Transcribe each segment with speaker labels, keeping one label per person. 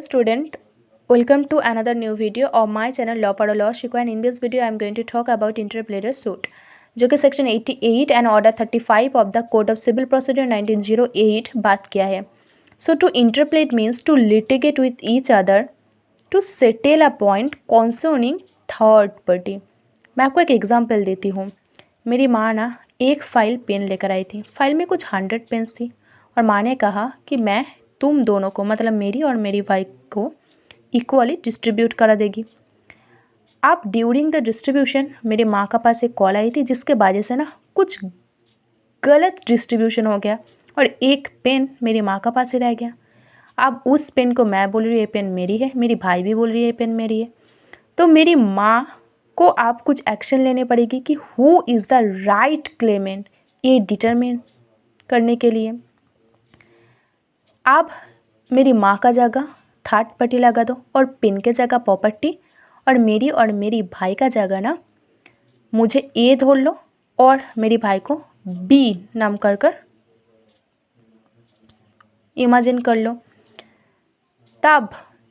Speaker 1: Student, welcome to another new video of my channel Law for Law Shikwa, and in this video I am going to talk about interpleader suit जो कि section 88 and order 35 of the code of civil procedure 1908 बात किया है. So to interplead means to litigate with each other to settle a point concerning third party. मैं आपको एक example देती हूँ. मेरी माँ ना एक फ़ाइल पेन लेकर आई थी. फाइल में कुछ 100 पेन्स थी और माँ ने कहा कि मैं तुम दोनों को, मतलब मेरी और मेरी वाइफ को इक्वली डिस्ट्रीब्यूट करा देगी. अब ड्यूरिंग द डिस्ट्रीब्यूशन मेरी माँ का पास एक कॉल आई थी जिसके वजह से ना कुछ गलत डिस्ट्रीब्यूशन हो गया और एक पेन मेरी माँ का पास ही रह गया. अब उस पेन को मैं बोल रही हूँ ये पेन मेरी है, मेरी भाई भी बोल रही है ये पेन मेरी है. तो मेरी माँ को आप कुछ एक्शन लेने पड़ेगी कि who is the right Clement ये डिटरमिन करने के लिए. आप मेरी माँ का जगह थर्ड पार्टी लगा दो और पेन के जगह प्रॉपर्टी, और मेरी भाई का जगह ना मुझे ए धोल लो और मेरी भाई को बी नाम कर इमेजिन कर लो. तब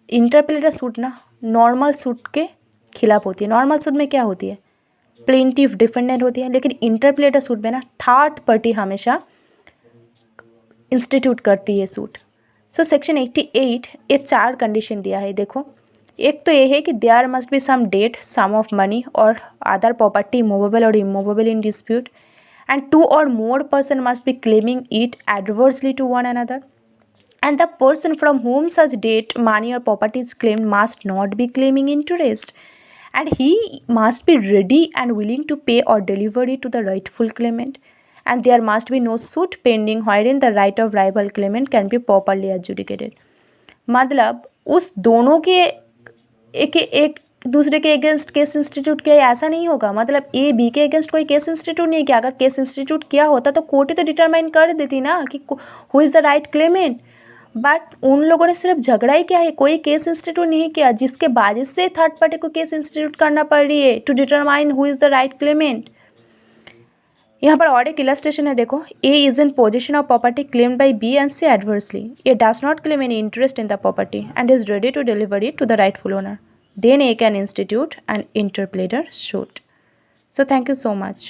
Speaker 1: इंटरप्लेटर सूट ना नॉर्मल सूट के खिलाफ होती है. नॉर्मल सूट में क्या होती है? प्लेंटिफ डिफेंडेंट होती है, लेकिन इंटरप्लेटर सूट में ना थर्ड पार्टी हमेशा इंस्टीट्यूट करती है सूट. सो सेक्शन 88 ये 4 कंडीशन दिया है. देखो, एक तो ये है कि there must be some debt, some of money और अदर प्रॉपर्टी मूवेबल और immovable in dispute, and 2 or more person must be claiming it adversely to one another, and the person from whom such debt, money or property is claimed must not be claiming interest, and he must be ready and willing to pay or deliver it to the rightful claimant, and there must be no suit pending wherein the right of rival claimant can be properly adjudicated. मतलब उस दोनों के एक दूसरे के against case institute किया ऐसा नहीं होगा. मतलब ए बी के अगेंस्ट कोई केस इंस्टीट्यूट नहीं किया. अगर केस इंस्टीट्यूट किया होता तो कोर्ट ही तो डिटरमाइन कर देती ना कि who is the right Clement. But उन लोगों ने सिर्फ झगड़ा ही किया है, कोई केस इंस्टीट्यूट नहीं किया, जिसके वजह से थर्ड पार्टी को केस इंस्टीट्यूट करना पड़ रही है to determine who is the right claimant. यहाँ पर और एक इलस्ट्रेशन है. देखो, A is in position of property claimed by B and C adversely. A does not claim any interest in the property and is ready to deliver it to the rightful owner. Then A can institute an interpleader suit. So thank you so much.